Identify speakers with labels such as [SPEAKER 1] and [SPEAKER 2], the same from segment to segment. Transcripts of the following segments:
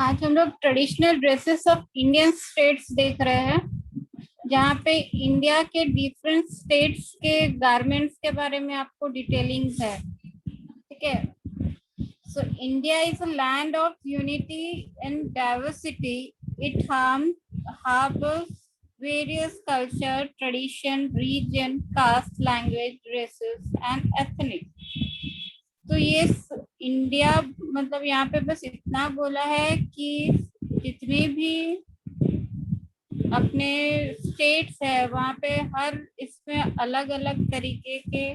[SPEAKER 1] आज हम लोग traditional dresses of Indian states देख रहे हैं, जहाँ पे इंडिया के डिफरेंट स्टेट्स के गारमेंट्स के बारे में आपको डिटेलिंग है। ठीक है। So India is a land of unity and diversity. It harbors various culture, tradition, region, caste, language, races and ethnic. तो ये इंडिया मतलब यहाँ पे बस इतना बोला है कि जितने भी अपने स्टेट्स है वहाँ पे हर इसमें अलग अलग तरीके के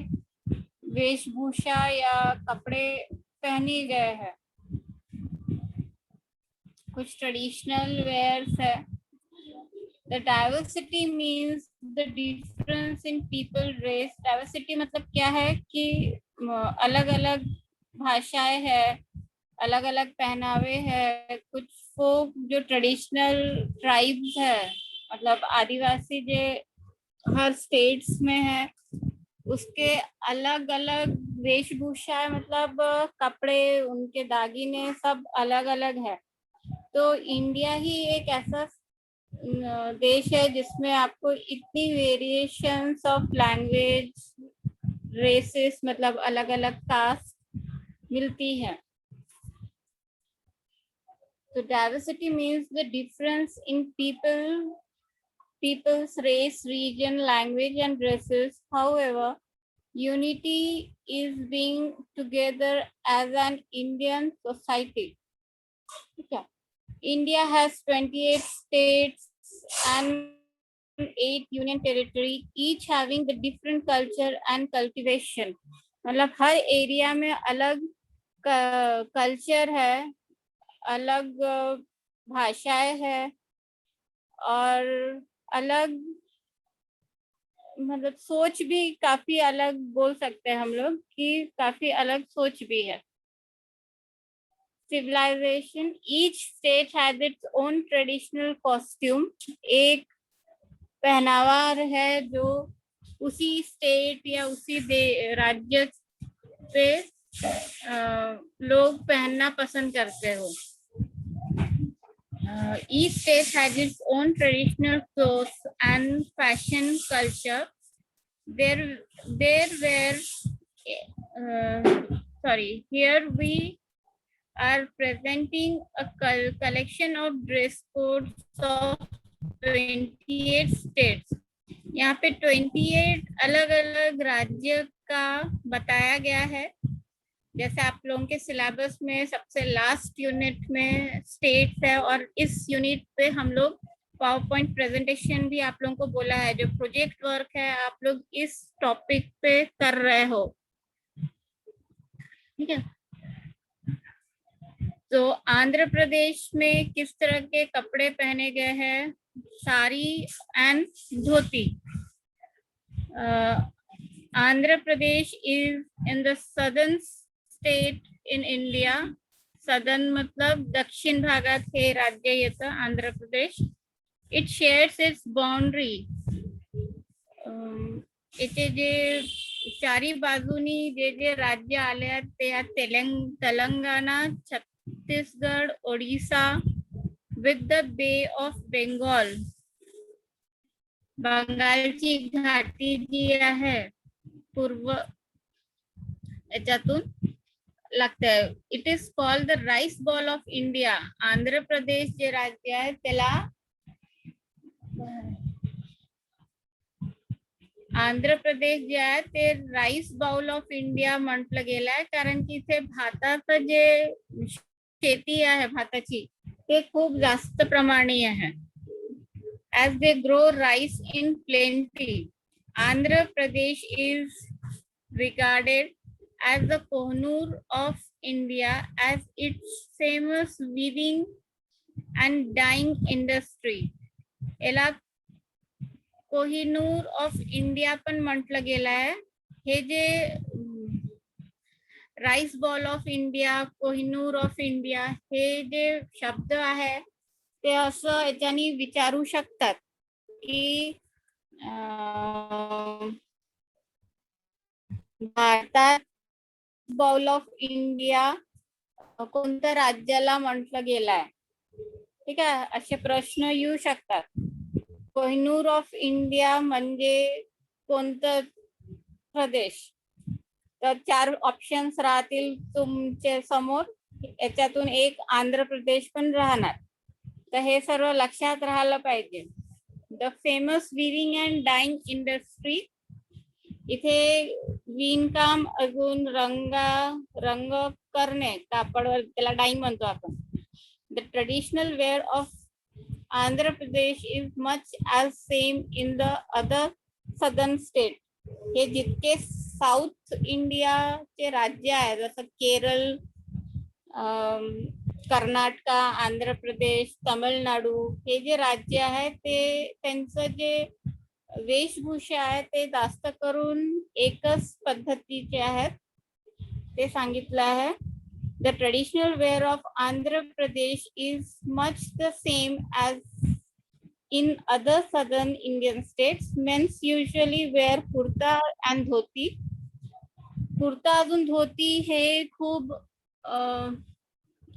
[SPEAKER 1] वेशभूषा या कपड़े पहने गए हैं। कुछ ट्रेडिशनल वेयर्स है। The diversity means the difference in people, race. Diversity मतलब क्या है कि अलग अलग भाषाएं है, अलग अलग पहनावे है। कुछ फोक जो ट्रेडिशनल ट्राइब्स है, मतलब आदिवासी जो हर स्टेट्स में है, उसके अलग अलग वेशभूषा, मतलब कपड़े, उनके दागिने सब अलग अलग है। तो इंडिया ही एक ऐसा देश है जिसमें आपको इतनी वेरिएशंस ऑफ लैंग्वेज, रेसेस मतलब अलग अलग कास्ट मिलती है। तो diversity means the difference in people's race, region, language and races. However, unity is being together as an Indian society. Okay. India has 28 states and 8 union territory, each having the different culture and cultivation. मतलब हर area में अलग culture है, अलग भाषाएं है और अलग मतलब सोच भी काफी अलग बोल सकते हैं हम लोग कि काफी अलग सोच भी है। Civilization, each state has its own traditional costume. एक पहनावा है जो उसी स्टेट या उसी राज्य पे लोग पहनना पसंद करते हो। Each state has its own traditional clothes and fashion culture. Here we are presenting a collection of dress codes of 28 states. यहाँ पे 28 अलग अलग राज्य का बताया गया है। जैसे आप लोगों के सिलेबस में सबसे लास्ट यूनिट में स्टेट्स है और इस यूनिट पे हम लोग पावर पॉइंट प्रेजेंटेशन भी आप लोगों को बोला है। जो प्रोजेक्ट वर्क है आप लोग इस टॉपिक पे कर रहे हो। ठीक है। तो आंध्र प्रदेश में किस तरह के कपड़े पहने गए हैं? Sari and dhoti. Andhra Pradesh is in the southern state in India. Southern मतलब दक्षिण भागात हे राज्य येतं Andhra Pradesh. It shares its boundary. इथे जे चारी बाजूनी जे जे राज्य आले आहेत ते आहेत Telangana, Chhattisgarh, Odisha with the Bay of Bengal. बंगालची घाटी जी आहे पूर्व याच्यातून लागते. It is called the rice bowl of India. Andhra Pradesh जे राज्य आहे त्याला आंध्र प्रदेश जे आहे ते राईस बाउल ऑफ इंडिया म्हटलं गेलं आहे, कारण की इथे भाताचं जे शेती आहे भाताची ते खूप जास्त प्रमाणे आहे. As they grow rice in plenty, Andhra Pradesh is regarded as the Kohinoor of India, as its famous weaving and dyeing industry. याला कोहिनूर ऑफ इंडिया पण म्हटलं गेलं आहे. हे जे rice bowl of India, Kohinoor of India हे जे शब्द आहे ते असं याच्यानी विचारू शकतात की भारतात बॉल ऑफ इंडिया कोणत्या राज्याला म्हटलं गेलाय. ठीक आहे, असे प्रश्न येऊ शकतात. कोहिनूर ऑफ इंडिया म्हणजे कोणतं प्रदेश? तर 4 ऑप्शन्स राहतील तुमच्या समोर, याच्यातून एक आंध्र प्रदेश पण राहणार. तर हे सर्व लक्षात राहायला पाहिजे. The famous weaving and dyeing industry, इथे विणकाम, अजून रंग करणे, कापडवर, त्याला डाईंग म्हणतो आपण. The traditional wear of Andhra Pradesh is much as same in the other southern state. हे जितके साऊथ इंडियाचे राज्य आहे, जसं केरळ, कर्नाटका, आंध्र प्रदेश, तामिळनाडू, हे जे राज्य आहे ते त्यांचं जे वेशभूषा आहे ते जास्त करून एकच पद्धतीचे आहेत, ते सांगितलं आहे. The traditional wear of Andhra Pradesh is much the same as in other southern Indian states. Men's usually wear kurta and dhoti. Kurta अजून धोती हे खूप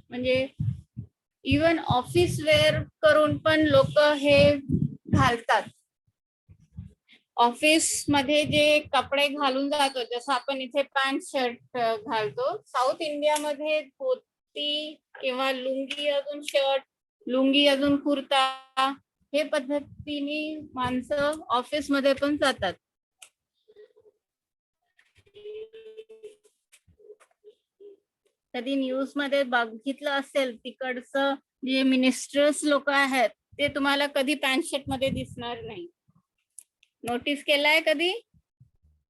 [SPEAKER 1] म्हणजे इवन ऑफिस वेअर करून पण लोक हे घालतात. ऑफिस मध्ये जे कपडे घालून जातो, जसं आपण इथे पॅन्ट शर्ट घालतो, साऊथ इंडियामध्ये धोती किंवा लुंगी अजून शर्ट, लुंगी अजून कुर्ता, हे पद्धतीने माणसं ऑफिस मध्ये पण जातात. कधी न्यूज मध्ये बघितलं असेल, तिकडचं जे मिनिस्टर्स लोक आहेत ते तुम्हाला कधी पॅन्ट शर्ट मध्ये दिसणार नाही. नोटीस केलाय कधी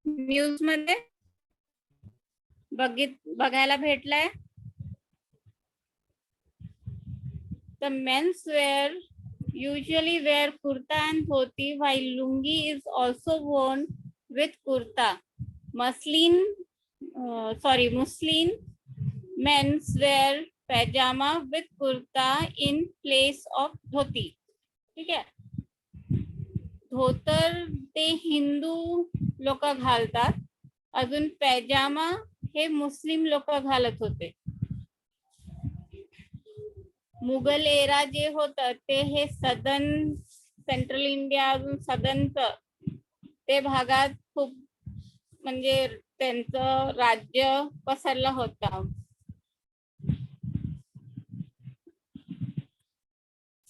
[SPEAKER 1] न्यूज मध्ये बघायला भेटलाय? The men's wear usually wear kurta and dhoti, while lungi is also worn with kurta. Muslim men's wear pajama with kurta in place of dhoti. ठीक आहे, धोतर ते हिंदू लोक घालतात, अजून पैजामा हे मुस्लिम लोक घालत होते. मुघल एरा जे होतं ते हे सदर्न, सेंट्रल इंडिया अजून सदर्नचं ते भागात खूप म्हणजे त्यांचं राज्य पसरलं होतं.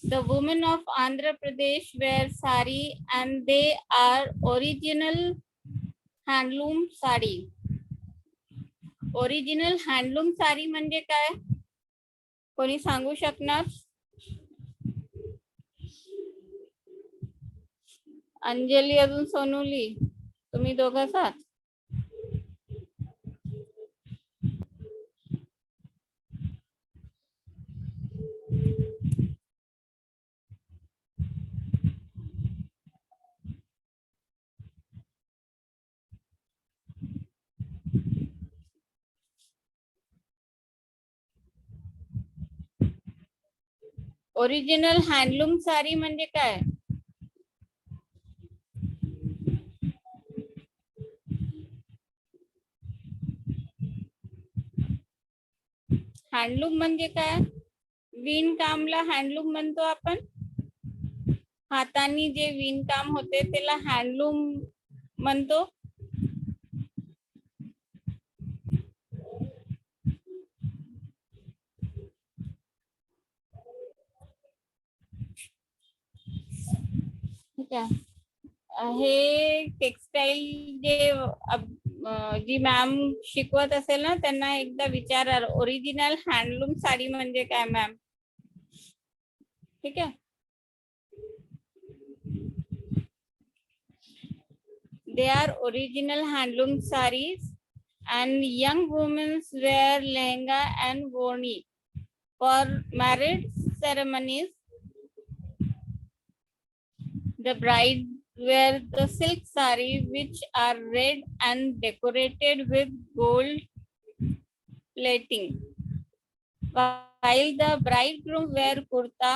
[SPEAKER 1] The women of Andhra Pradesh wear sari and they are original handloom sari. Original handloom sari म्हणजे काय, कोणी सांगू शकणार? अंजली अजून सोनुली, तुम्ही दोघंच आहात? ओरिजिनल हँडलूम साडी म्हणजे काय? हँडलूम म्हणजे काय? विणकामला हँडलूम म्हणतो आपण. हाताने जे विणकाम होते त्याला हँडलूम म्हणतो. ठीक आहे, हे टेक्सटाईल जे जी मॅम शिकवत असेल ना, त्यांना एकदा विचारा ओरिजिनल हँडलूम साडी म्हणजे काय मॅम. ठीक आहे, they are original handloom sarees and young women wear lehenga and woni for marriage ceremonies. The bride wear the silk saree which are red and decorated with gold plating, while the bridegroom wear kurta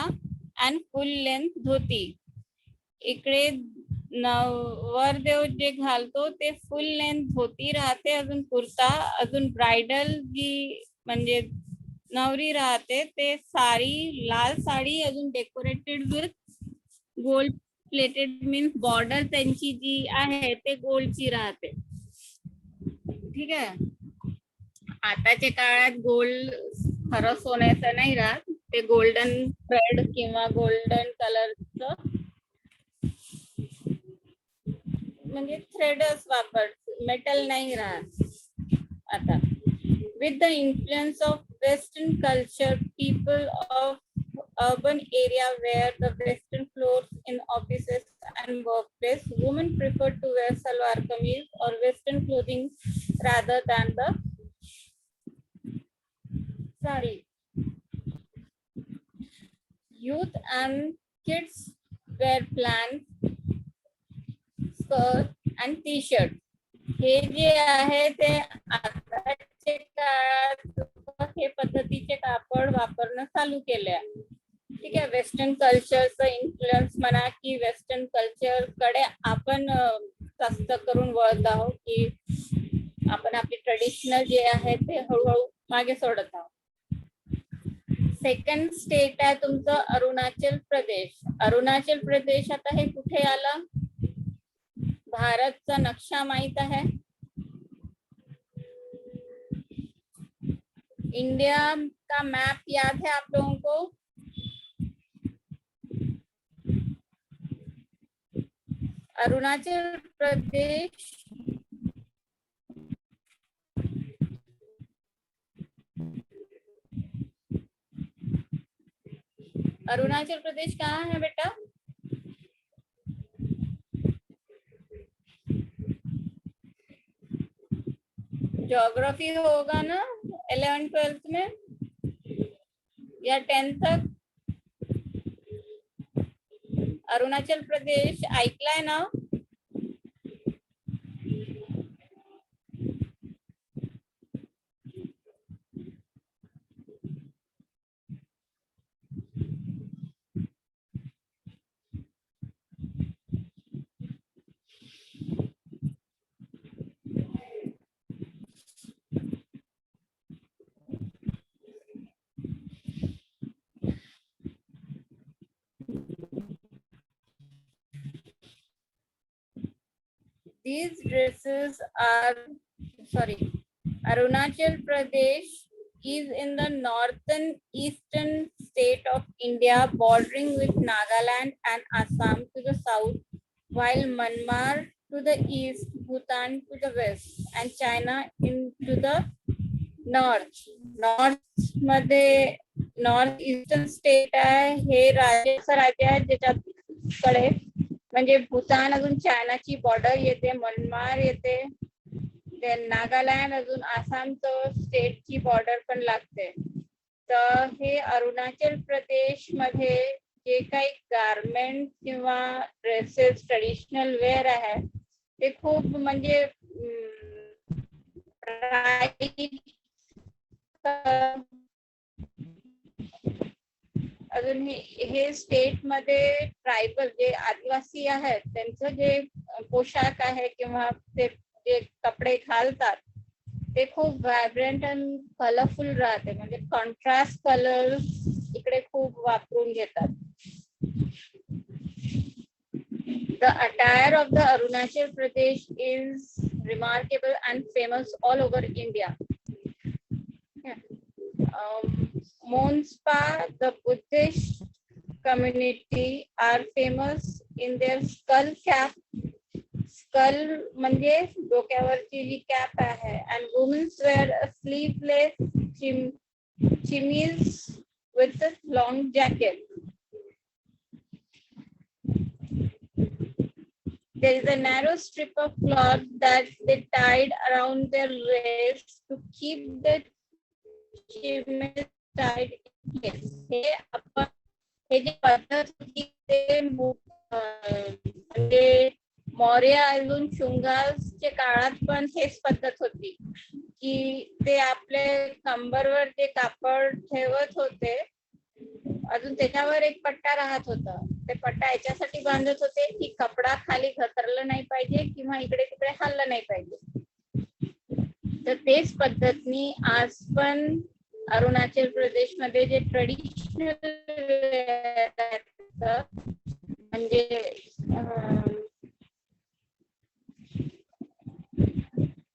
[SPEAKER 1] and full length dhoti. इकडे नवरदेव जे घालतो ते full length धोती राहते, अजून कुर्ता, अजून bridal जी म्हणजे नवरी राहते ते साडी, लाल साडी अजून decorated with gold plated, means border त्यांची जी आहे ते गोल्डची राहते. ठीक आहे. आताच्या काळात गोल्ड खरं सोन्याचं नाही राहत, ते गोल्डन थ्रेड किंवा गोल्डन कलरचं म्हणजे थ्रेडच वापरत, मेटल नाही राहत आता. With the influence of Western culture, people of urban area wear the Western clothes in offices and workplace. Women prefer to wear salwar kameez or Western clothing rather than the sari. Youth and kids wear pants, skirt and t-shirt. हे जे आहे ते आताच्या काळात हे पद्धतीचे कापड वापरणं चालू केले. ठीक आहे. वेस्टर्न कल्चरचं इन्फ्लुएन्स म्हणा की वेस्टर्न कल्चर कडे आपण जास्त करून वळत आहोत, की आपण आपली ट्रेडिशनल जे आहे ते हळूहळू मागे सोडत आहोत. सेकंड स्टेट आहे तुमचं अरुणाचल प्रदेश. अरुणाचल प्रदेश आता हे कुठे आलं? भारतचा नक्शा माहित है? इंडिया का मैप याद है आप लोगों को? अरुणाचल प्रदेश अरुणाचल प्रदेश कहाँ है बेटा? ज्योग्राफी होगा ना 11th-12th में या 10th तक? अरुणाचल प्रदेश ऐकलाय ना? These dresses are, Arunachal Pradesh is in the northern eastern state of India, bordering with Nagaland and Assam to the south, while Myanmar to the east, Bhutan to the west, and China into the north. North मध्ये north eastern state आहे, हे राज्य आहे ज्याच्याकडे म्हणजे भूतान अजून चायनाची border येते, म्यानमार येते, नागालँड अजून आसामचं स्टेटची बॉर्डर पण लागते. तर हे अरुणाचल प्रदेश मध्ये जे काही गारमेंट किंवा ड्रेसेस ट्रेडिशनल वेअर आहे ते खूप म्हणजे अजून हे स्टेट मध्ये ट्रायबल जे आदिवासी आहेत त्यांचं जे पोशाख आहे किंवा ते जे कपडे घालतात ते खूप व्हायब्रंट आणि कलरफुल राहते, म्हणजे कॉन्ट्रास्ट कलर इकडे खूप वापरून घेतात. The attire of the Arunachal Pradesh is remarkable and famous all over India. Monspa, the Buddhist community, are famous in their skull cap. Skull म्हणजे डोक्यावरची जी कॅप आहे, and women wear a sleeveless chemise with a long jacket. There is a narrow strip of cloth that they tied around their waist to keep the chemise tied in place. हे जे पद्धत होती ते म्हणजे मौर्य अजून शुंगाच्या काळात पण हेच पद्धत होती की ते आपले कंबरवर जे कापड ठेवत होते अजून त्याच्यावर एक पट्टा राहत होता. ते पट्टा याच्यासाठी बांधत होते की कपडा खाली घसरलं नाही पाहिजे किंवा इकडे तिकडे हल्लं नाही पाहिजे. तर तेच पद्धतीने आज पण अरुणाचल प्रदेश मध्ये जे ट्रेडिशनल म्हणजे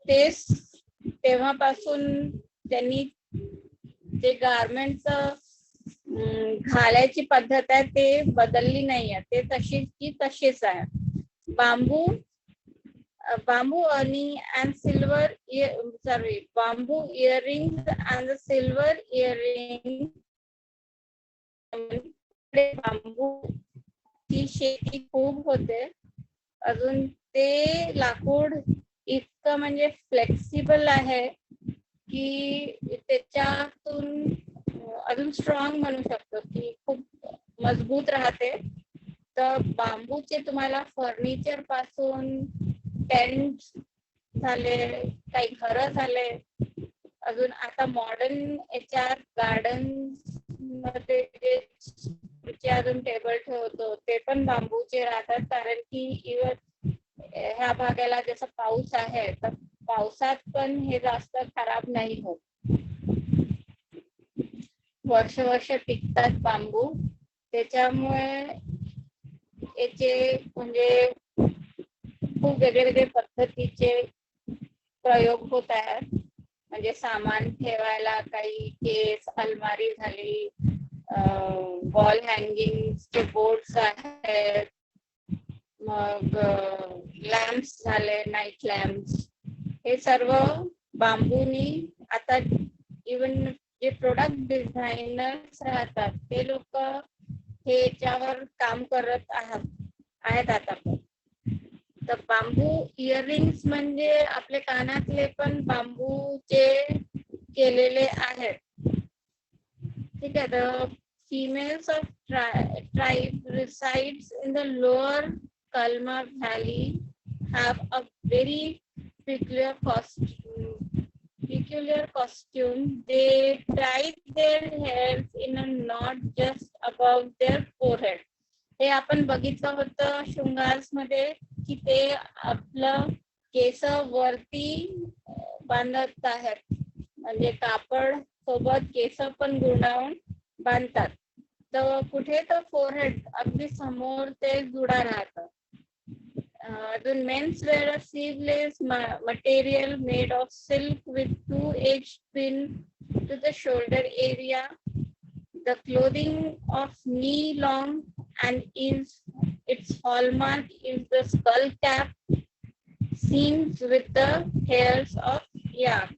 [SPEAKER 1] तेच तेव्हापासून त्यांनी जे गारमेंटच घालायची पद्धत आहे ते बदलली नाही आहे, ते तशीच की तशीच आहे. Bamboo and silver bamboo earrings and the silver earring. Bamboo ची शेती खूप होते. अजून ते लाकूड इतकं म्हणजे फ्लेक्सिबल आहे की त्याच्यातून अजून स्ट्रॉंग म्हणू शकतो की खूप मजबूत राहते. तर बांबूचे तुम्हाला फर्निचर पासून टेंट झाले, काही घर झाले, अजून आता मॉडर्न याच्यात गार्डन मध्ये जे अजून टेबल ठेवतो ते पण बांबूचे राहतात. कारण की इव्हन ह्या भागाला जसं पाऊस आहे तर पावसात पण हे जास्त खराब नाही होत, वर्ष टिकतात बांबू. त्याच्यामुळे याचे म्हणजे खूप वेगळे पद्धतीचे प्रयोग होत आहेत. म्हणजे सामान ठेवायला काही केस, अलमारी झाली, वॉल हँगिंगचे बोर्ड्स आहेत, मग लॅम्प्स झाले, नाईट लॅम्प्स, हे सर्व बांबूनी. आता इवन जे प्रोडक्ट डिझायनर्स राहतात ते लोक हे याच्यावर काम करत आहेत आता पण. तर बांबू इयरिंग्स म्हणजे आपले कानातले पण बांबूचे केलेले आहेत. ठीक आहे. तर females of tribe resides in the lower Kalma Valley have a very peculiar costume. They tie their hairs in a knot just above their forehead. हे आपण बघितलं होतं शृंगार्स मध्ये की ते आपलं केस वरती बांधत आहेत, म्हणजे कापड सोबत केस पण गुंडाळून बांधतात. तर कुठे तर फोरहेड अगदी समोर ते जुडा राहतं. अजून mains wear a sleeveless material made of silk with 2-edged pin to the shoulder area. The clothing of knee long and its hallmark is the skull cap seamed with the hairs of yak.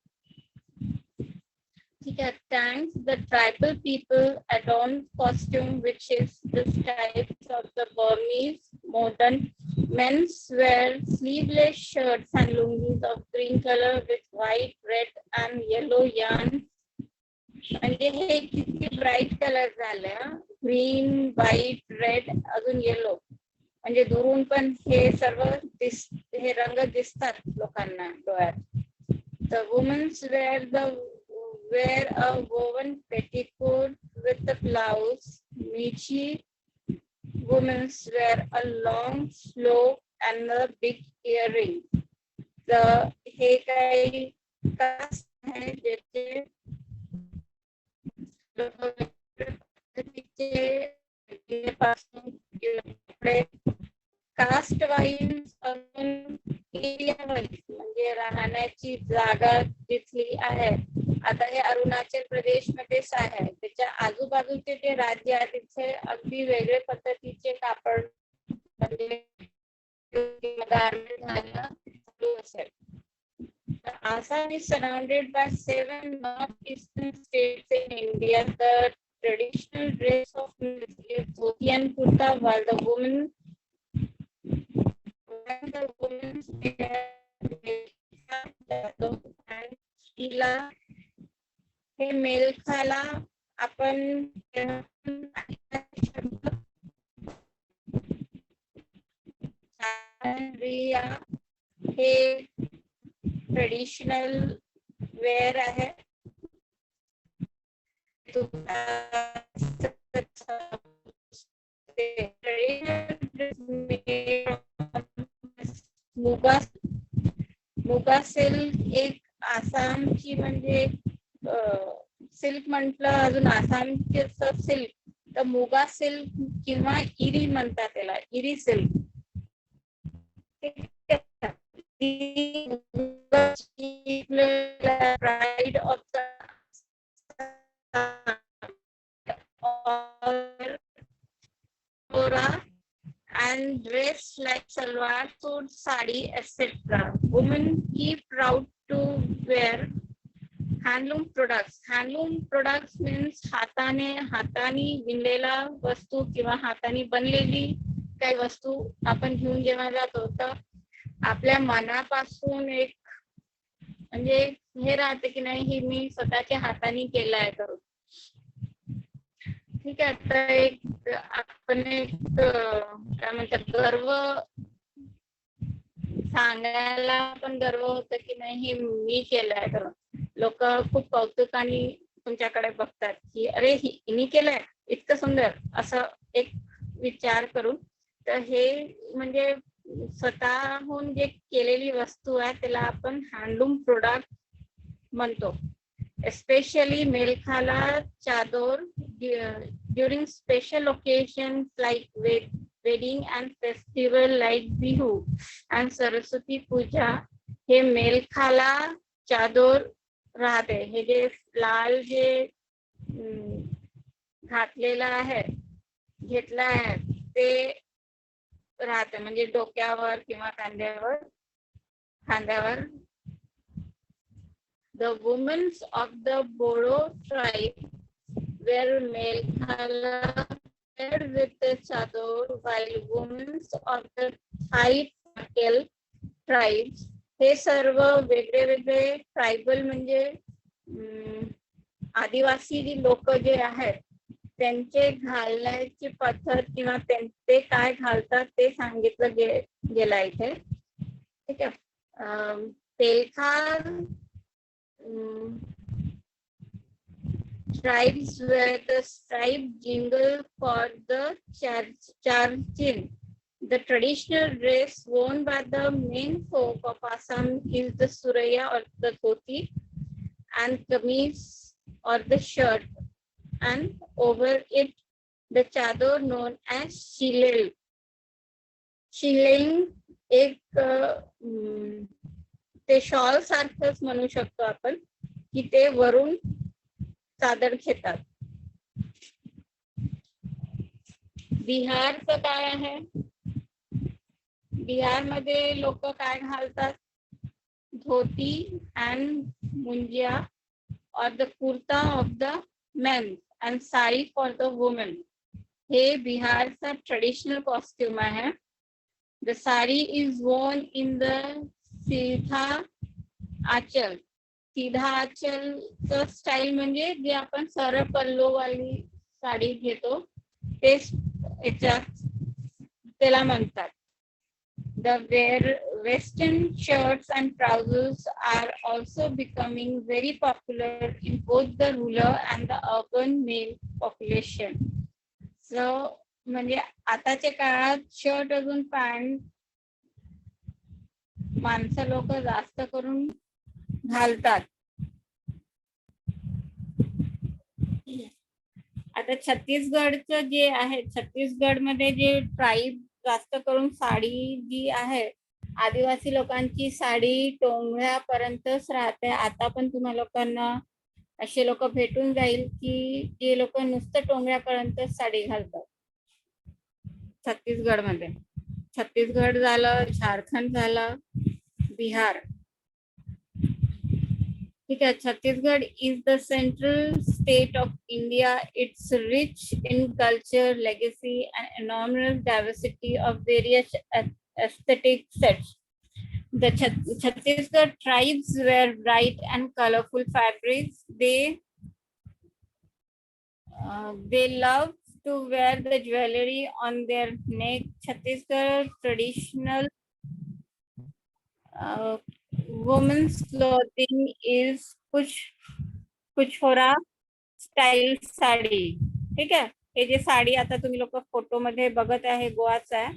[SPEAKER 1] Thanks the tribal people adorn costume, which is the types of the Burmese. Modern men's wear sleeveless shirts and lungis of green color with white, red and yellow yarn. म्हणजे हे किती bright colour झाले, green, white, red, अजून yellow. म्हणजे दुरून पण हे सर्व हे रंग दिसतात लोकांना डोळ्यात. The women's wear a woven petticoat with the blouse. Michi women's wear a long slope and a big earring. The हे काही कास्ट आहे ज्याचे कास्ट वाईज एरिया वाईज म्हणजे राहण्याची जागा जिथली आहे. आता हे अरुणाचल प्रदेश मध्येच आहे, त्याच्या आजूबाजूचे जे राज्य आहे तिथे अगदी वेगळे पद्धतीचे कापड म्हणजे गारमेंट चालू असेल. Assam is surrounded by 7 northeastern states in India. The traditional dress of men is dhoti and kurta, while the women and ila. हे मेलखाला आपण हे ट्रेडिशनल वेअर आहे. मुगा सिल्क एक आसामची म्हणजे सिल्क म्हटलं, अजून आसामचे सिल्क तर मुगा सिल्क किंवा इरी म्हणतात त्याला, eri silk. Pride of and dress like salwar suit, sari, etc. Women keep proud to wear handloom products. Handloom products means हाताने विणलेला वस्तू किंवा हाताने बनलेली काही वस्तू आपण घेऊन जेव्हा जातो तर आपल्या मनापासून एक म्हणजे हे राहते की नाही, ही मी स्वतःच्या हाताने केलं आहे करून. ठीक आहे. तर एक आपण एक काय म्हणतात गर्व सांगायला पण गर्व होतं की नाही हे मी केलंय करून. लोक खूप कौतुकाने तुमच्याकडे बघतात की अरे हिने केलंय इतकं सुंदर, असं एक विचार करून. तर हे म्हणजे स्वतःहून जे केलेली वस्तू आहे त्याला आपण हँडलूम प्रोडक्ट म्हणतो. Especially mekhela, chador during special occasions like wedding and festival like Bihu and Saraswati Puja, हे मेलखाला चादोर राहते. हे जे लाल जे घातलेलं आहे, घेतलं आहे ते राहते, म्हणजे डोक्यावर किंवा खांद्यावर. The women of the Bodo tribe wear melkhala paired with the chador, while women of the Thai Patel tribes, हे सर्व वेगळे वेगळे ट्रायबल म्हणजे आदिवासी जी लोक जे आहेत त्यांचे घालण्याची पद्धत किंवा ते काय घालतात ते सांगितलं गेलं इथे. ठीक आहे. तेलखार tribes were the stripe jingle for the charging. The traditional dress worn by the main folk of Assam is the suraya or the dhoti and kameez or the shirt, and over it the chador known as shilel. Shilel एक ते shawl सारखंच म्हणू शकतो आपण की ते वरून चादर घेतात. बिहारचं काय आहे? बिहारमध्ये लोक काय घालतात? धोती अँड मुंजिया और the kurta of the men and sari for the women. हे बिहारचा ट्रेडिशनल कॉस्ट्युम आहे. The sari is worn in the seedha anchal. सीधा आंचलचं स्टाईल म्हणजे जे आपण सरळ पल्लोवाली साडी घेतो तेच त्याला म्हणतात. The western shirts and trousers are also becoming very popular in both the rural and the urban male population. So म्हणजे आताच्या काळात शर्ट अजून पॅन्ट माणसं लोक जास्त करून घालतात. आता छत्तीसगडचं जे आहे, छत्तीसगडमध्ये जे ट्राईब जास्त करून साडी जी आहे, आदिवासी लोकांची साडी टोंगळ्यापर्यंतच राहते. आता पण तुम्हा लोकांना असे लोक भेटून जाईल की जे लोक नुसतं टोंगळ्यापर्यंतच साडी घालतात छत्तीसगडमध्ये. छत्तीसगड झालं, झारखंड झालं, बिहार. ठीक आहे. Chhattisgarh is the central state of India. It's rich in culture, legacy, and enormous diversity of various aesthetic sets. The Chhattisgarh tribes wear bright and colorful fabrics. They love to wear the jewelry on their neck. Chhattisgarh traditional women's clothing is पुछोरा style sari. ठीक आहे. हे जे साडी आता तुम्ही लोक photo मध्ये बघत आहे गोवाचा आहे,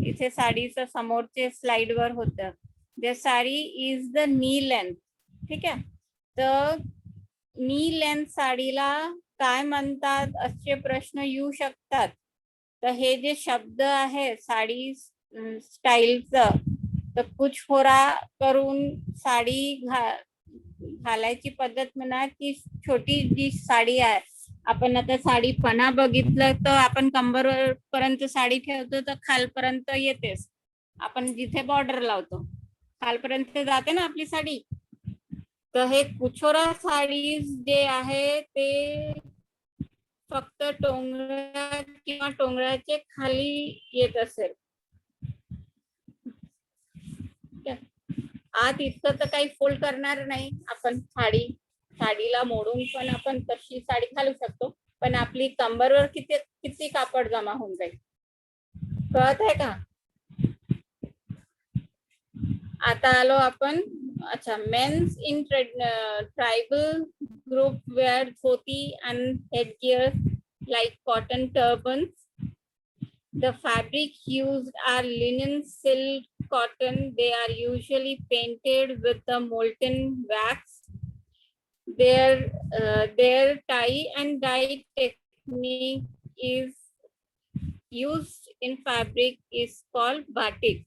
[SPEAKER 1] इथे साडीचं समोरचे स्लाइड वर होतं. The sari is the knee length. ठीक आहे. तर नी लेंथ साडीला काय म्हणतात असे प्रश्न येऊ शकतात. तर हे जे शब्द आहे साडी स्टाईलचं, तर कुचफोरा करून साडी घालायची पद्धत म्हणा, ती छोटी जी साडी आहे, आपण आता साडी पणा बघितलं तर आपण कंबर पर्यंत साडी ठेवतो तर खालपर्यंत येतेच. आपण जिथे बॉर्डर लावतो खालपर्यंत जाते ना आपली साडी. तर हे कुचोरा साडी जे आहे ते फक्त टोंगळ्या किंवा टोंगळ्याचे खाली येत असेल. आत इतकं तर काही फोल्ड करणार नाही आपण. साडीला मोडून पण आपण तशी साडी घालू शकतो, पण आपली कंबरवर किती किती कापड जमा होऊन जाईल, कळत आहे का? आता आलो आपण. अच्छा, mens in tribal group wear dhoti and headgear like cotton turbans. The fabric used are linen, silk, cotton. They are usually painted with the molten wax. Their tie and dye technique is used in fabric is called batik.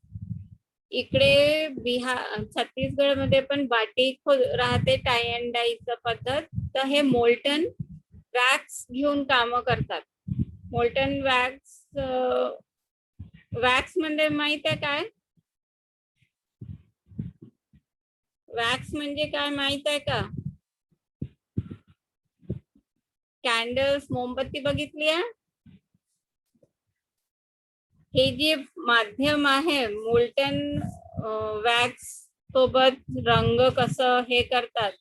[SPEAKER 1] इकडे छत्तीसगड मध्ये पण batik राहते, tie and डाईचं पद्धत. तर हे molten wax घेऊन काम करतात. Molten wax म्हणजे माहित आहे काय? वॅक्स म्हणजे काय माहित आहे का? कॅन्डल्स, मोमबत्ती बघितली आहे? हे जे माध्यम आहे मोल्टन वॅक्स सोबत रंग कसं हे करतात,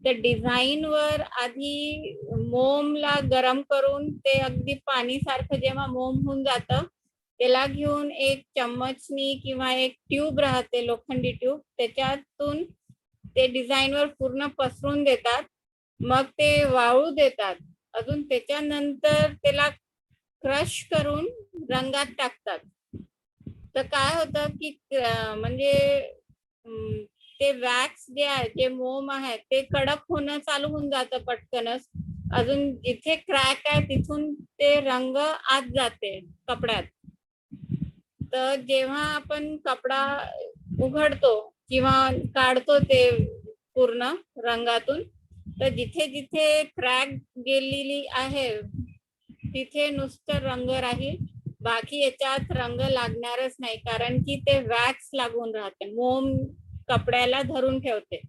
[SPEAKER 1] तर डिझाईन वर आधी मोमला गरम करून ते अगदी पाणीसारखं जेव्हा मोम होऊन जातं, त्याला घेऊन एक चम्मचनी किंवा एक ट्यूब राहते, लोखंडी ट्यूब, त्याच्यातून ते डिझाईन वर पूर्ण पसरून देतात. मग ते वाळू देतात. अजून त्याच्यानंतर त्याला क्रश करून रंगात टाकतात. तर काय होतं की म्हणजे ते वॅक्स जे आहे, जे मोम आहे, ते कडक होणं चालू होऊन जातं पटकनच. अजून जिथे क्रॅक आहे तिथून ते रंग आत जाते कपड्यात. तर जेव्हा आपण कपडा उघडतो किंवा काढतो ते पूर्ण रंगातून, तर जिथे जिथे क्रॅक गेलेली आहे तिथे नुसतं रंग राहील, बाकी याच्यात रंग लागणारच नाही, कारण की ते वॅक्स लागून राहते. मोम कपड्याला धरून ठेवते.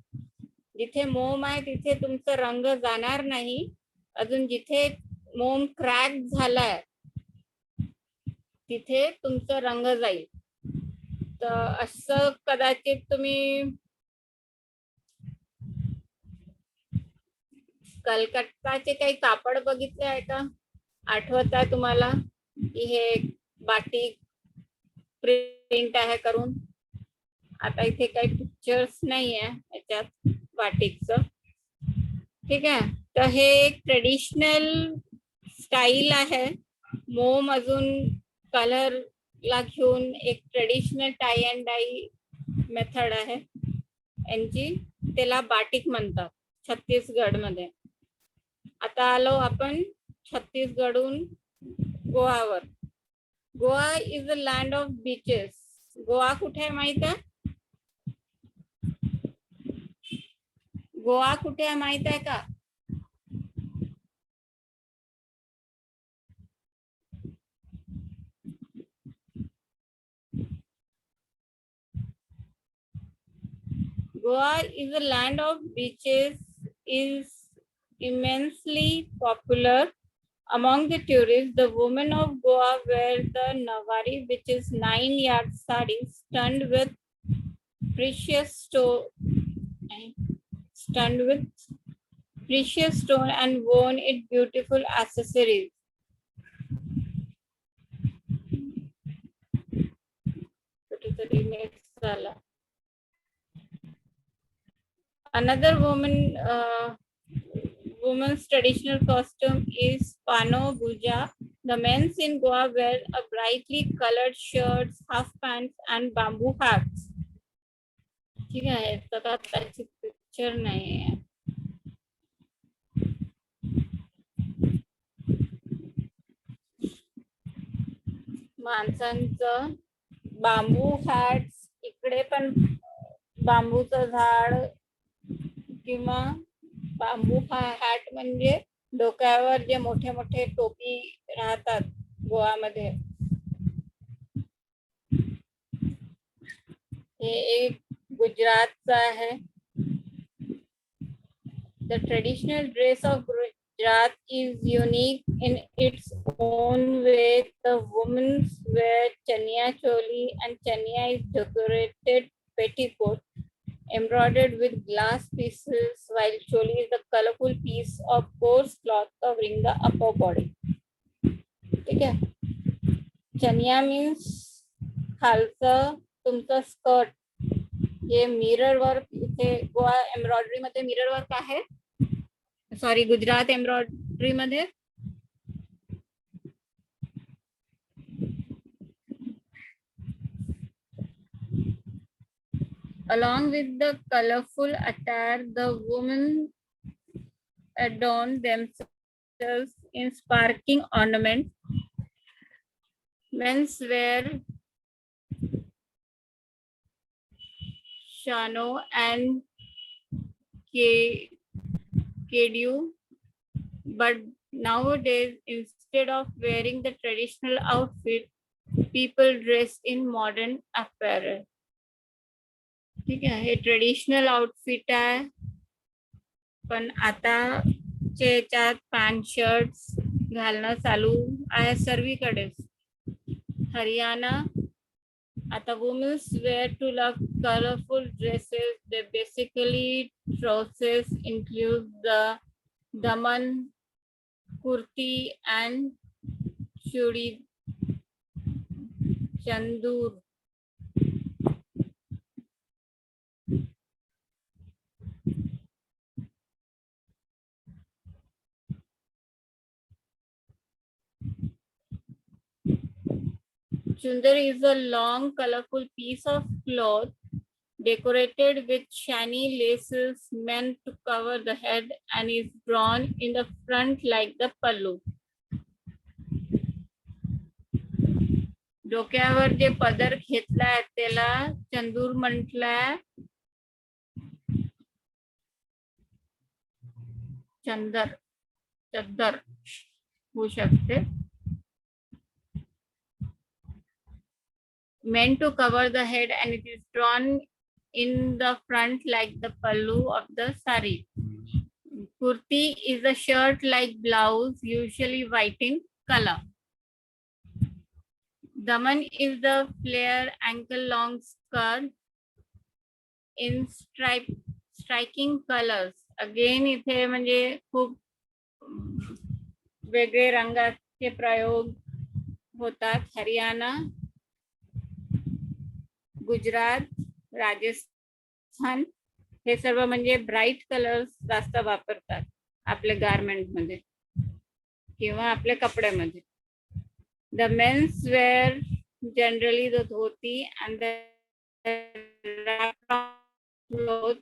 [SPEAKER 1] जिथे मोम आहे तिथे तुमचा रंग जाणार नाही. अजून जिथे मोम क्रॅक झालाय तिथे तुमचा रंग जाईल. तर असं कदाचित तुम्ही कलकत्ताचे काही कापड बघितले आहे का? आठवत आहे तुम्हाला की हे बाटिक प्रिंट आहे करून? आता इथे काही पिक्चर्स नाही आहे याच्यात बाटिकचं, ठीक आहे. तर हे एक ट्रेडिशनल स्टाईल आहे. मोम अजून कलर ला घेऊन एक traditional tie and dye method आहे यांची, त्याला बाटिक म्हणतात छत्तीसगड मध्ये. आता आलो आपण छत्तीसगडहून गोवावर. Goa is a land of beaches. Goa कुठे आहे माहित आहे? गोवा कुठे आहे माहित आहे का? Goa is a land of beaches, is immensely popular among the tourists. The women of Goa wear the Nawari, which is 9-yard sari, studded with precious stone and worn it beautiful accessories. Another woman's traditional costume is Pano Buja. The men in Goa wear a brightly colored shirts, half pants and bamboo hats. ठीक आहे, तर त्याची picture नाही आहे. माणसांचं bamboo hat, इकडे पण बांबूचं झाड किंवा बांबू हॅट म्हणजे डोक्यावर जे मोठे मोठे टोपी राहतात गोवामध्ये, हे एक गुजरातचं आहे. The traditional dress of Gujarat is unique in its own way. The women wear chaniya choli, and chaniya is decorated petticoat embroidered with glass pieces, while choli is a colorful piece of coarse cloth covering the upper body. ठीक है. चनिया means खालचं तुमचं skirt. हे mirror work इथे Goa embroidery मध्ये mirror work आहे. Sorry, Gujarat embroidery मध्ये along with the colorful attire, the women adorn themselves in sparkling ornaments. Men's wear shano and kedu, but nowadays instead of wearing the traditional outfit, people dress in modern apparel. ठीक आहे, हे traditional outfit आहे, पण आता च्यात pant shirts घालणं चालू आहे सर्वीकडेच. हरियाणा, आता womens wear to love colourful dresses. They basically trousers include the daman, kurti and chudi chandur. Chundar is a long, colorful piece of cloth decorated with shiny laces meant to cover the head and is drawn in the front like the pallu. डोक्यावर जे पदर घेतलाय त्याला चंदूर म्हटलाय. चद्दर होऊ शकते. Meant to cover the head and it is drawn in the front like the pallu of the sari. Kurti is a shirt like blouse, usually white in color. Daman is the flare ankle long skirt in striking colors. Again इथे म्हणजे खूप वेगळे रंगाचे प्रयोग होतात. हरियाणा, गुजरात, राजस्थान हे सर्व म्हणजे bright colours जास्त वापरतात आपल्या गारमेंट मध्ये किंवा आपल्या कपड्यामध्ये. The men's wear generally the dhoti and the cloth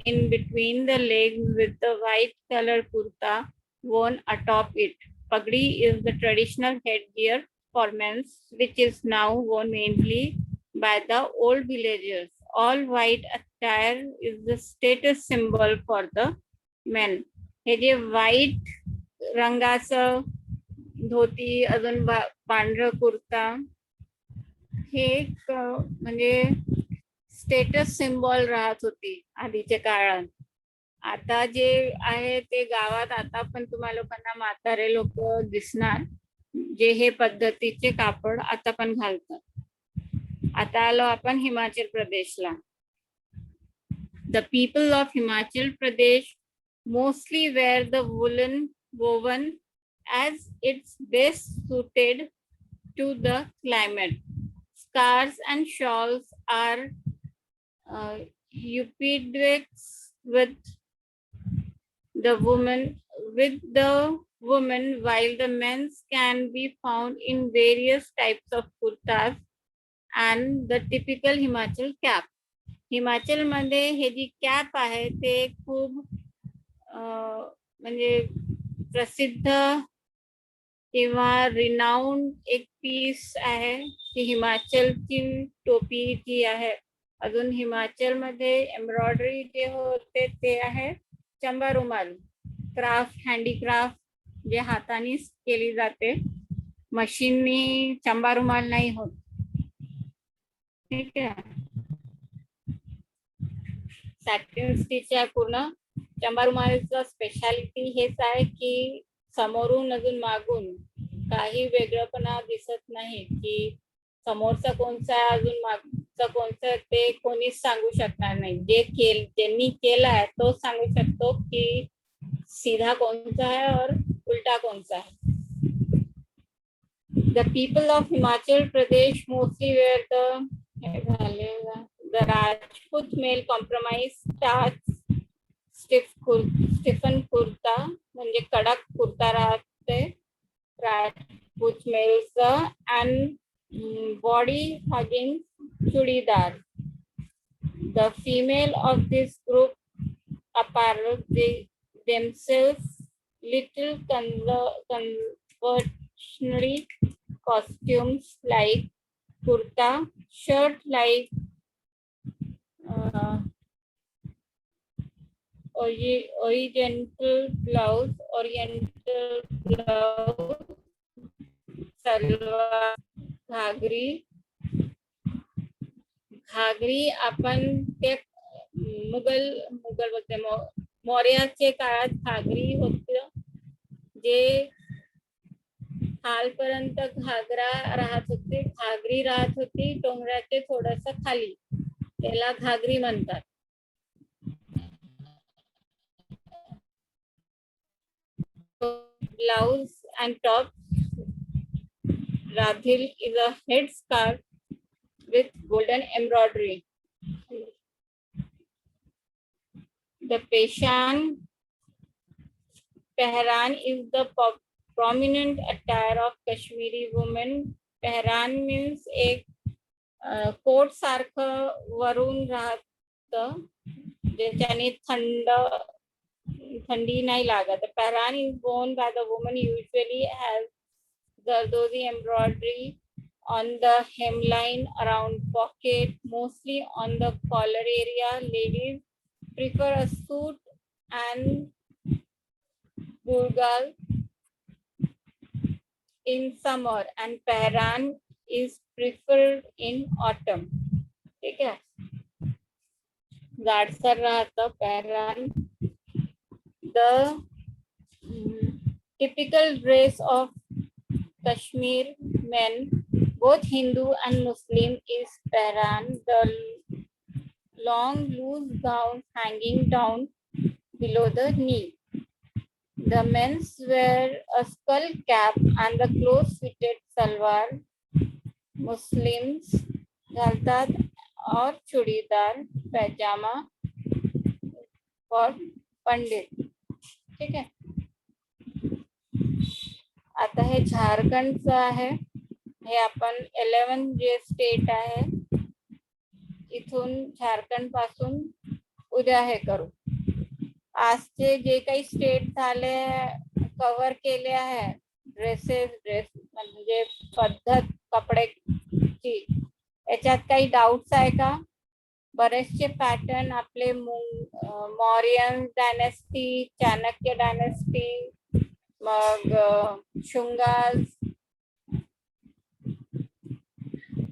[SPEAKER 1] in between the legs with the white color kurta worn atop it. Pagdi is the traditional headgear for men, which is now worn mainly by the old villagers. All white attire is the status symbol for the men. हे जे white रंगाचं धोती, अजून पांढरं कुर्ता, हे एक म्हणजे status symbol राहत होती आधीच्या काळात. आता जे आहे ते गावात आता पण तुम्हाला लोकांना म्हातारे लोक दिसणार जे हे पद्धतीचे कापड आता पण घालतात. आता आलो आपण Himachal प्रदेशला. The people of Himachal Pradesh mostly wear the woolen woven as it's best suited to the climate. Scarves and shawls are ubiquitous with the women, while the men's can be found in various types of kurtas and the typical Himachal cap. Himachal मध्ये हे जी cap आहे ते खूप म्हणजे प्रसिद्ध किंवा renowned एक piece आहे ती हिमाचलची टोपी जी आहे. अजून हिमाचल मध्ये एम्ब्रॉयडरी जे होते ते आहे चंबा रुमाल, क्राफ्ट, हँडीक्राफ्ट जे हाताने केली जाते, मशीननी चंबा रुमाल नाही होत. ठीक आहे. सॅटिन स्टिच आहे पूर्ण. चंबा रुमालचं स्पेशालिटी हेच आहे की समोरून अजून मागून काही वेगळंपणा दिसत नाही, की समोरचा कोणचा आहे अजून मागचा कोणचा ते कोणीच सांगू शकणार नाही. ज्यांनी केला आहे तो सांगू शकतो की सीधा कोणचा है और उल्टा कौन-सा है. The people of Himachal Pradesh mostly wear the Rajput male compromise starts stiffen kurta म्हणजे कडक कुर्ता राहते Rajput males and body hugging chudidar. The female of this group apparel themselves little conventionally costumes like kurta, shirt like oriental blouse, salwar, घागरी आपण ते मुघल बोलते मौर्याचे काळात घागरी होती, जे खालपर्यंत घागरा राहत होती, घागरी राहत होती डोंगराचे थोडस खाली, त्याला घागरी म्हणतात. Blouse and top. Radhil is a headscarf with golden embroidery. The Pehran is the prominent attire of Kashmiri women. Pehran means एक कोट सारखं वरून राहतं ज्याच्याने थंडी नाही लागत. The Pehran is worn by the woman, usually has Zardozi embroidery on the hemline, around pocket, mostly on the collar area. Ladies prefer a suit and burgal in summer and Pehran is preferred in autumn. ठीक है. जाडसर राहतं Pehran. The typical dress of Kashmir men, both Hindu and Muslim, is Pehran, the long loose gown hanging down below the knee. The men's wear a skull cap and the close-fitted salwar. Muslims घालतात और चूड़ीदार पैजामा और पंडित. ठीक है. आता हे झारखंडचं आहे. हे आपण 11 जे state आहे इथून झारखंड पासून उद्या हे करू. आजचे जे काही स्टेट झाले कव्हर केले आहे ड्रेस म्हणजे पद्धत कपड्याची, याच्यात काही डाऊट्स आहे का? बरेचसे पॅटर्न आपले मौर्यन डायनेस्टी, चाणक्य डायनेस्टी, मग शुंगाज,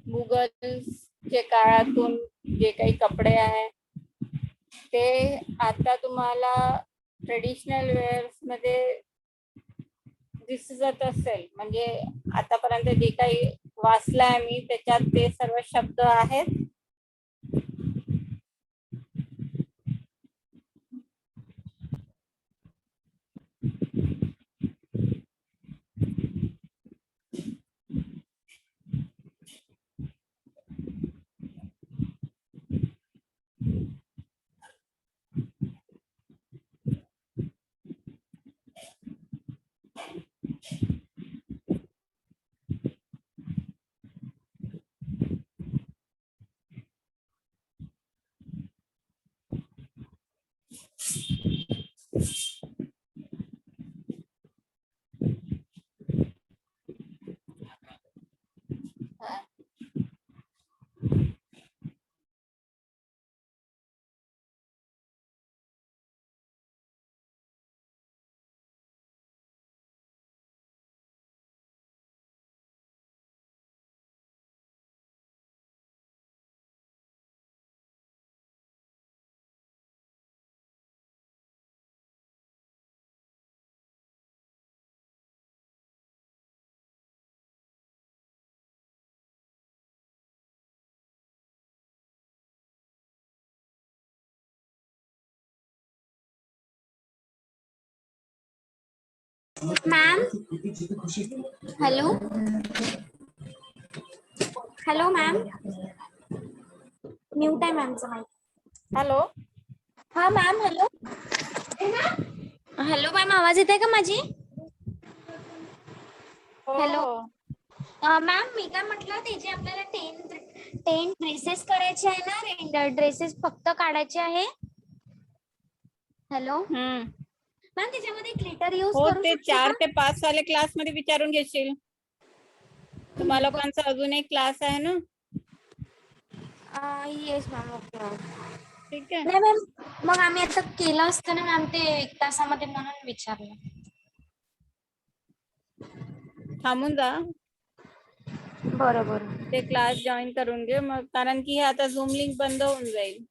[SPEAKER 1] मुघलचे काळातून जे काही कपडे आहे ते आता तुम्हाला ट्रेडिशनल वेअर्स मध्ये दिसत असेल. म्हणजे आतापर्यंत जे काही वाचलंय मी त्याच्यात ते सर्व शब्द आहेत.
[SPEAKER 2] Ma'am hello hello ma'am mute आहे मॅमचा माईक.
[SPEAKER 1] हॅलो.
[SPEAKER 2] हा मॅम हॅलो. हॅलो मॅम आवाज येते का माझी?
[SPEAKER 1] हो
[SPEAKER 2] हॅलो
[SPEAKER 1] हो.
[SPEAKER 2] मॅम मी काय म्हटलं ते जे आपल्याला 10 ड्रेसेस करायचे आहे ना, ड्रेसेस फक्त काढायचे आहे. हॅलो
[SPEAKER 1] हम्म.
[SPEAKER 2] मॅम त्याच्यामध्ये ग्लिटर यूज
[SPEAKER 1] हो,
[SPEAKER 2] करू
[SPEAKER 1] ते
[SPEAKER 2] शकतो
[SPEAKER 1] 4
[SPEAKER 2] का?
[SPEAKER 1] ते 5 वाले क्लास मध्ये विचारून घेशील. तुम्हा लोकांचा अजून एक क्लास आहे ना.
[SPEAKER 2] Yes ma'am okay ma'am.
[SPEAKER 1] ठीक आहे.
[SPEAKER 2] नाही मॅम मग आम्ही आता केलं असतं ना मॅम ते 1 तासामध्ये म्हणून विचारलं.
[SPEAKER 1] थांबून जा.
[SPEAKER 2] बरोबर.
[SPEAKER 1] ते क्लास जॉईन करून घे मग, कारण की हे आता झूम लिंक बंद होऊन जाईल.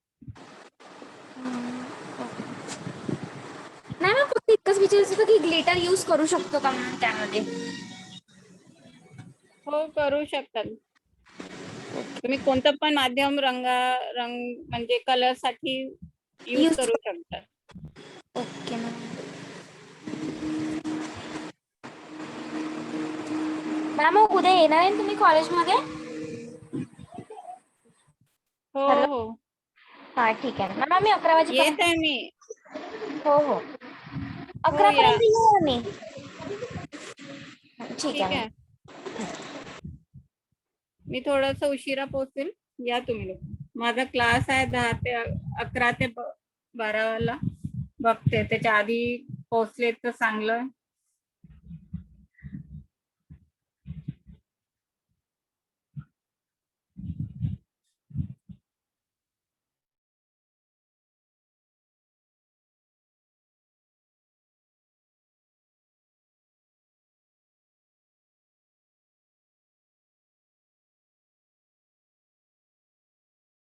[SPEAKER 2] नाही मॅम फक्त इतकंच विचारायचं होतं की ग्लिटर यूज करू शकतो का म्हणून त्यामध्ये.
[SPEAKER 1] हो करू शकतात. तुम्ही कोणतं पण माध्यम रंग म्हणजे कलर साठी यूज करू शकता.
[SPEAKER 2] Okay ma'am. मॅम मग उद्या येणार आहे तुम्ही कॉलेजमध्ये?
[SPEAKER 1] हो
[SPEAKER 2] हॅलो
[SPEAKER 1] हो.
[SPEAKER 2] हा ठीक आहे ना मॅम मी 11
[SPEAKER 1] येत
[SPEAKER 2] वाजेपर्यंत.
[SPEAKER 1] आहे मी.
[SPEAKER 2] हो हो
[SPEAKER 1] हो
[SPEAKER 2] 11
[SPEAKER 1] या.
[SPEAKER 2] पर्यंत येऊ आम्ही. ठीक आहे मॅम.
[SPEAKER 1] मी थोडस उशिरा पोहोचेल, या तुम्ही लोक. माझा क्लास आहे 10 ते 11 ते 12 वाला. बघते त्याच्या आधी पोहोचले तर चांगलं.